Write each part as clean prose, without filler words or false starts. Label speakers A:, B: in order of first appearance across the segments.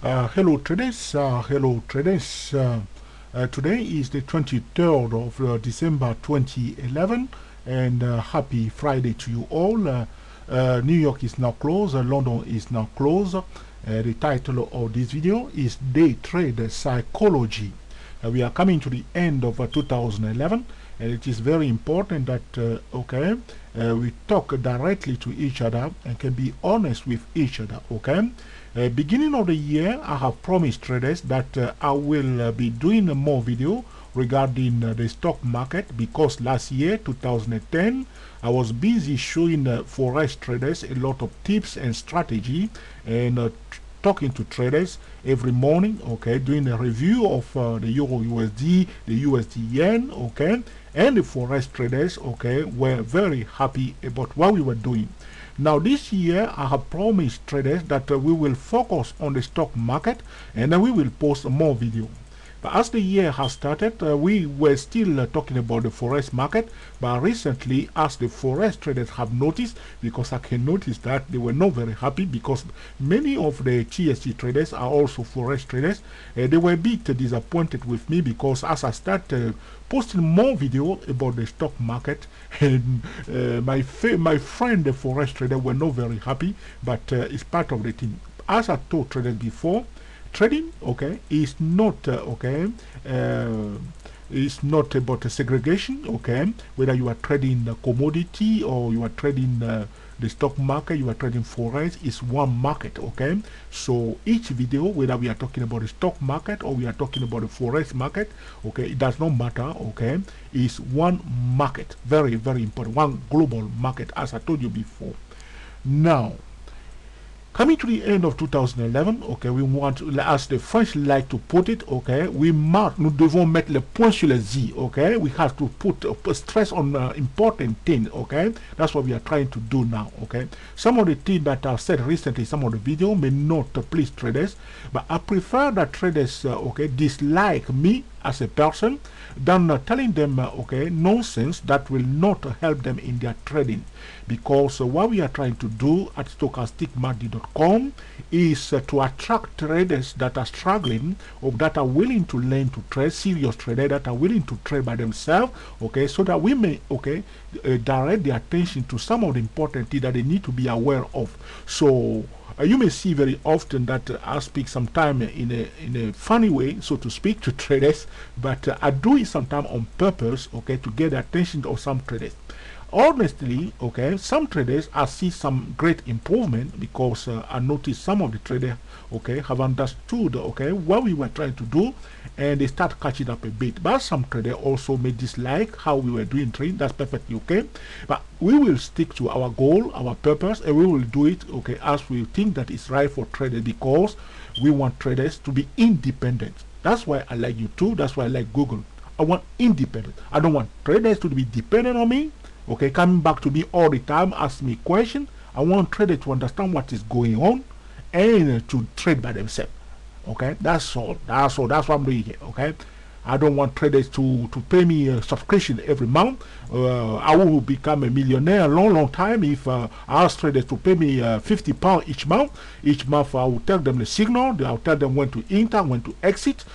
A: Hello traders, today is the 23rd of December 2011, and happy Friday to you all. New York is now closed, London is now closed. The title of this video is Day Trade Psychology. We are coming to the end of 2011, and it is very important that we talk directly to each other and can be honest with each other. Beginning of the year, I have promised traders that I will be doing more video regarding the stock market, because last year 2010 I was busy showing forex traders a lot of tips and strategy, and talking to traders every morning, doing a review of the Euro USD, the USD Yen, and the forex traders, were very happy about what we were doing. Now this year I have promised traders that we will focus on the stock market, and then we will post more video. But as the year has started, we were still talking about the forex market. But recently, as the forex traders have noticed, because I can notice that they were not very happy, because many of the TSC traders are also forex traders. They were a bit disappointed with me, because as I started posting more video about the stock market, and my friend the forex trader were not very happy. But it's part of the thing. As I told traders before, trading is not it's not about a segregation. Whether you are trading a commodity or you are trading the stock market, you are trading forex, is one market. So each video, whether we are talking about the stock market or we are talking about the forex market, it does not matter. Is one market, very very important, one global market, as I told you before. Now, coming to the end of 2011, we want, as the French like to put it, nous devons mettre le point sur les i. We have to put stress on important things. That's what we are trying to do now. Some of the things that I've said recently, some of the video may not please traders, but I prefer that traders dislike me as a person than telling them nonsense that will not help them in their trading. Because what we are trying to do at stochasticmarket.com is to attract traders that are struggling, or that are willing to learn to trade, serious traders that are willing to trade by themselves, so that we may direct their attention to some of the important things that they need to be aware of. So you may see very often that I speak sometimes in a funny way, so to speak, to traders, but I do it sometimes on purpose, to get the attention of some traders. Honestly, some traders, I see some great improvement, because I noticed some of the traders, have understood, what we were trying to do, and they start catching up a bit. But some traders also may dislike how we were doing trading. That's perfectly okay. But we will stick to our goal, our purpose, and we will do it, as we think that is right for traders, because we want traders to be independent. That's why I like YouTube. That's why I like Google. I want independent. I don't want traders to be dependent on me. Coming back to me all the time, ask me questions. I want traders to understand what is going on and to trade by themselves. That's all. That's what I'm doing here. I don't want traders to pay me a subscription every month. I will become a millionaire a long time if I ask traders to pay me £50 each month. Each month I will tell them the signal. I'll tell them when to enter, when to exit.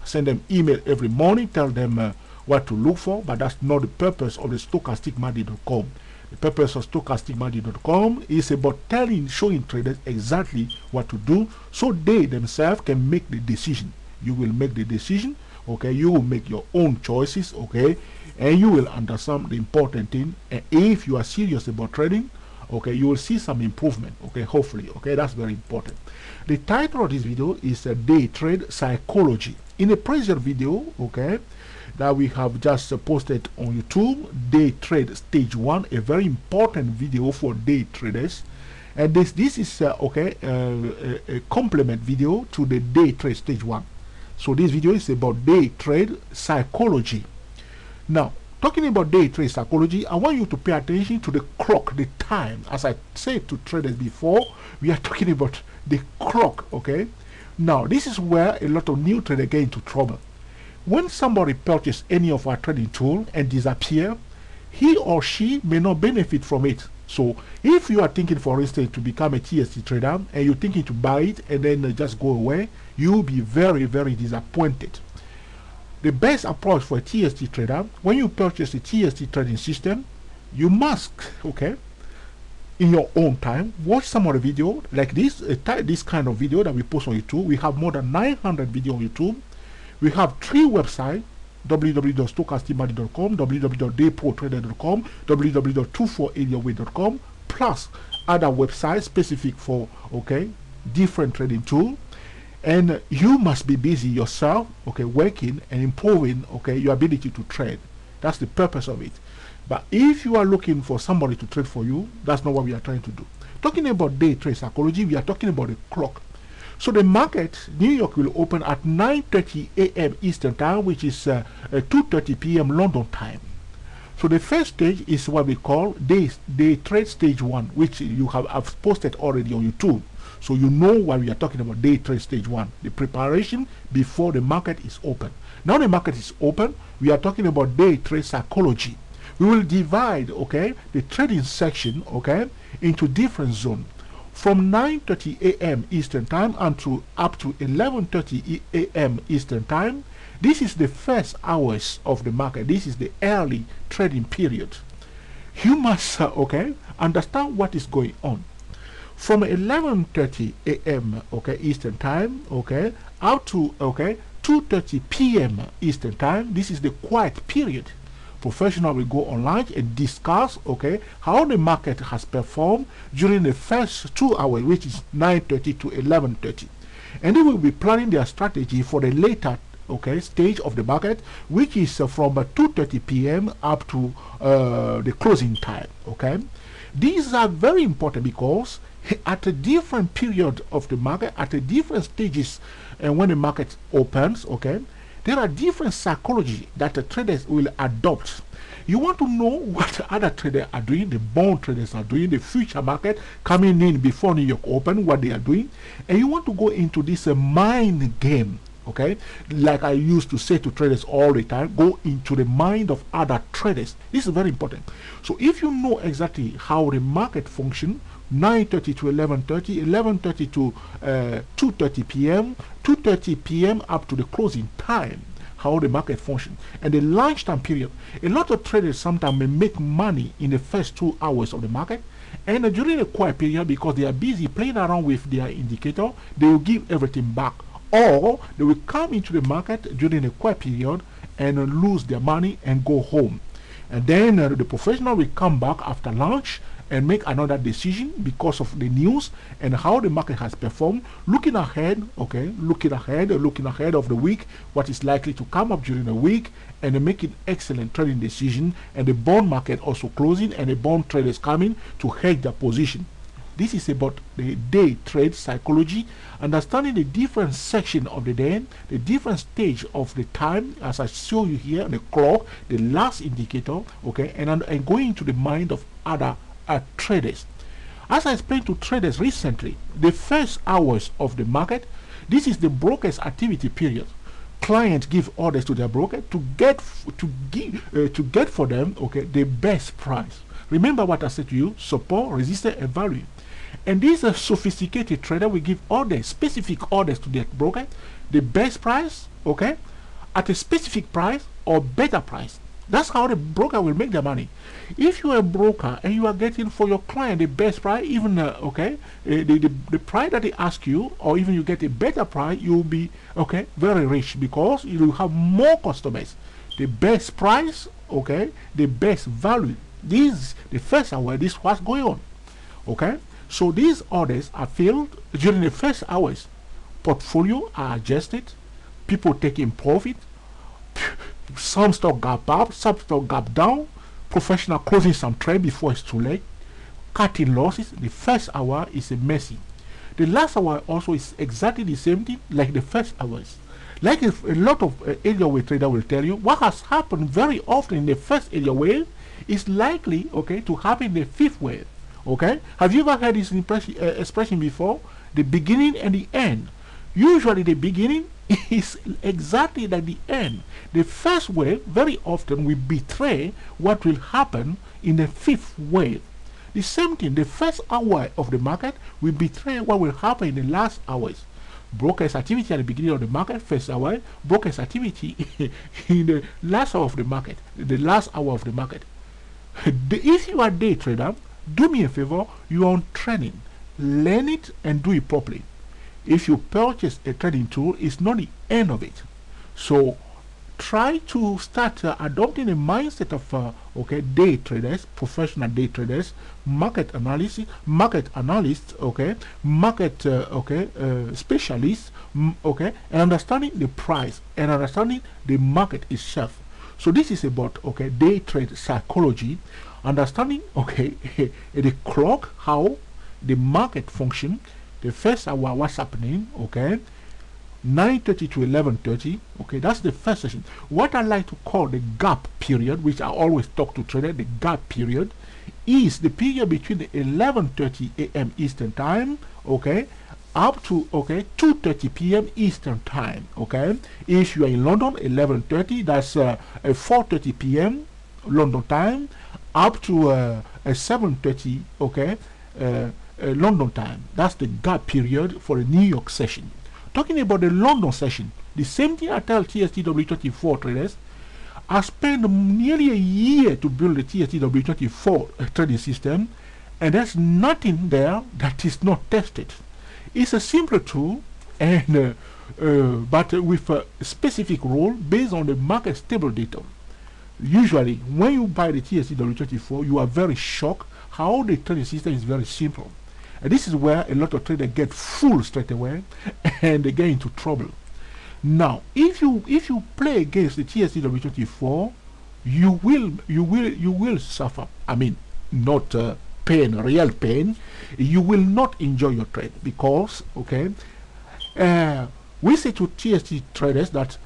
A: Send them email every morning, tell them what to look for. But that's not the purpose of the stochasticmarket.com. The purpose of stochasticmarket.com is about showing traders exactly what to do, so they themselves can make the decision. You will make the decision, you will make your own choices, and you will understand the important thing. And if you are serious about trading, you will see some improvement, hopefully. That's very important. The title of this video is Day Trade Psychology. In a previous video, that we have just posted on YouTube, Day Trade Stage 1, a very important video for day traders. And this is a complement video to the Day Trade Stage 1. So this video is about day trade psychology. Now, talking about day trade psychology, I want you to pay attention to the clock, the time. As I said to traders before, we are talking about the clock. Now, this is where a lot of new traders get into trouble. When somebody purchases any of our trading tool and disappear, he or she may not benefit from it. So if you are thinking, for instance, to become a TST trader and you're thinking to buy it and then just go away, you'll be very, very disappointed. The best approach for a TST trader, when you purchase a TST trading system, you must, okay, in your own time, watch some of the video like this, this kind of video that we post on YouTube. We have more than 900 videos on YouTube. We have 3 websites: www.stochasticmoney.com, www.dayprotrader.com, www.24areaway.com, plus other websites specific for, okay, different trading tools. And you must be busy yourself, okay, working and improving, okay, your ability to trade. That's the purpose of it. But if you are looking for somebody to trade for you, that's not what we are trying to do. Talking about day trade psychology, we are talking about the clock. So the market, New York, will open at 9:30 a.m. Eastern time, which is 2:30 p.m. London time. So the first stage is what we call day trade stage 1, which you have posted already on YouTube. So you know why we are talking about day trade stage 1, the preparation before the market is open. Now the market is open, we are talking about day trade psychology. We will divide, okay, the trading section, okay, into different zones. From 9:30 a.m. Eastern time until up to 11:30 a.m. Eastern time. This is the first hours of the market. This is the early trading period. You must, okay, understand what is going on. From 11:30 a.m. okay, Eastern time, okay, up to, okay, 2:30 p.m. Eastern time. This is the quiet period. Professional will go online and discuss, okay, how the market has performed during the first 2 hours, which is 9:30 to 11:30, and they will be planning their strategy for the later, okay, stage of the market, which is from 2:30 p.m. up to the closing time. Okay, these are very important because at a different period of the market, at a different stages, and when the market opens, okay, there are different psychology that the traders will adopt. You want to know what other traders are doing, the bond traders are doing, the future market coming in before New York open, what they are doing, and you want to go into this mind game, okay? Like I used to say to traders all the time, go into the mind of other traders. This is very important. So if you know exactly how the market functions, 9:30 to 11:30, 11:30 to 2:30 p.m., 2:30 p.m. up to the closing time, how the market functions, and the lunchtime period. A lot of traders sometimes may make money in the first 2 hours of the market, and during the quiet period, because they are busy playing around with their indicator, they will give everything back, or they will come into the market during the quiet period and lose their money and go home. And then the professional will come back after lunch and make another decision because of the news and how the market has performed, looking ahead, okay, looking ahead of the week, what is likely to come up during the week, and making excellent trading decision, and the bond market also closing, and the bond traders coming to hedge their position. This is about the day trade psychology, understanding the different section of the day, the different stage of the time, as I show you here on the clock, the last indicator, okay, and going into the mind of other traders. As I explained to traders recently, the first hours of the market, this is the broker's activity period. Clients give orders to their broker to get for them, okay, the best price. Remember what I said to you: support, resistance, and value. And these are sophisticated trader will give orders, specific orders to their broker, the best price, okay, at a specific price or better price. That's how the broker will make their money. If you are a broker and you are getting for your client the best price, even okay, the price that they ask you, or even you get a better price, you will be, okay, very rich because you will have more customers. The best price, okay, the best value. This the first hour. This is what's going on. Okay, so these orders are filled during the first hours. Portfolio are adjusted. People taking profit. Some stock gap up, some stock gap down. Professional closing some trade before it's too late. Cutting losses. The first hour is messy. The last hour also is exactly the same thing like the first hours. Like if a lot of area wave trader will tell you, what has happened very often in the first area wave is likely, okay, to happen in the fifth wave. Okay, have you ever heard this expression before? The beginning and the end. Usually the beginning is exactly like the end. The first wave very often will betray what will happen in the fifth wave. The same thing, the first hour of the market will betray what will happen in the last hours. Brokers' activity at the beginning of the market, first hour, brokers' activity in the last hour of the market, the last hour of the market. If you are a day trader, do me a favor, you are on training. Learn it and do it properly. If you purchase a trading tool, it's not the end of it. So try to start adopting a mindset of day traders, professional day traders, market analysts, market specialists, and understanding the price and understanding the market itself. So this is about day trade psychology, understanding the clock, how the market function, the first hour, what's happening, 9:30 to 11:30. That's the first session. What I like to call the gap period, which I always talk to traders, the gap period is the period between the 11:30 a.m. Eastern time, up to 2:30 p.m. Eastern time. If you are in London, 11:30, that's 4:30 p.m. London time, up to 7:30 London time. That's the gap period for the New York session. Talking about the London session, the same thing I tell TSTW24 traders. I spent nearly a year to build the TSTW24 trading system, and there's nothing there that is not tested. It's a simple tool, and but with a specific rule based on the market stable data. Usually, when you buy the TSTW24, you are very shocked how the trading system is very simple. And this is where a lot of traders get fooled straight away and they get into trouble. Now, if you play against the TSTW24, you will suffer. I mean, not pain, real pain. You will not enjoy your trade because we say to TST traders that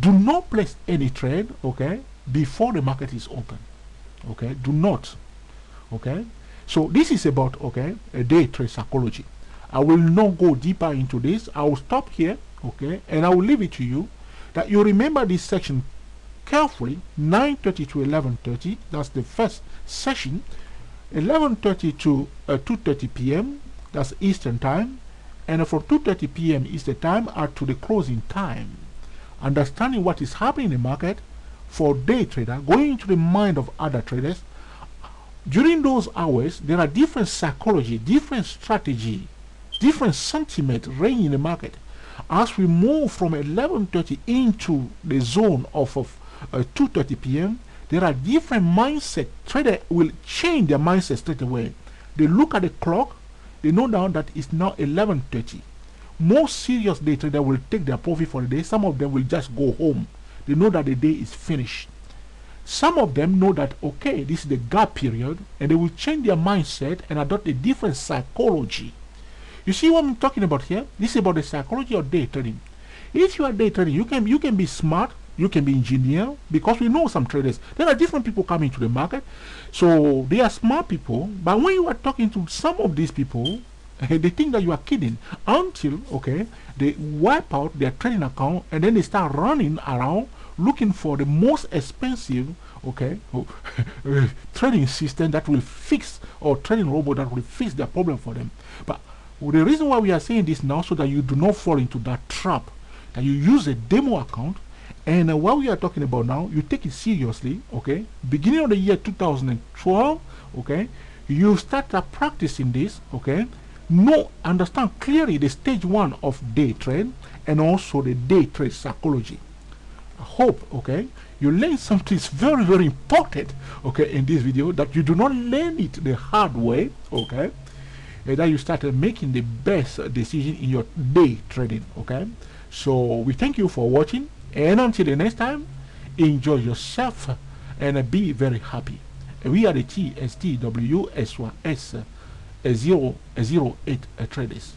A: do not place any trade before the market is open. Do not. So this is about a day trade psychology. I will not go deeper into this. I will stop here, and I will leave it to you that you remember this section carefully. 9:30 to 11:30, that's the first session. 11:30 to 2:30 p.m. that's Eastern time, and from 2:30 p.m. Eastern time to the closing time. Understanding what is happening in the market for day trader, going into the mind of other traders. During those hours, there are different psychology, different strategy, different sentiment reigning in the market. As we move from 11:30 into the zone of 2:30 p.m., there are different mindset. Traders will change their mindset straight away. They look at the clock, they know now that it's now 11:30. Most serious day traders will take their profit for the day. Some of them will just go home. They know that the day is finished. Some of them know that, this is the gap period, and they will change their mindset and adopt a different psychology. You see what I'm talking about here? This is about the psychology of day trading. If you are day trading, you can be smart, you can be engineer, because we know some traders. There are different people coming to the market, so they are smart people. But when you are talking to some of these people, they think that you are kidding until they wipe out their trading account and then they start running around looking for the most expensive trading system that will fix, or trading robot that will fix their problem for them. But the reason why we are saying this now, so that you do not fall into that trap, that you use a demo account, and what we are talking about now, you take it seriously. Beginning of the year 2012, you start practicing this. Understand clearly the stage 1 of day trade and also the day trade psychology. I hope you learn something very, very important in this video, that you do not learn it the hard way, and that you start making the best decision in your day trading. So we thank you for watching, and until the next time, enjoy yourself and be very happy. We are the TSTWSYS 008 traders.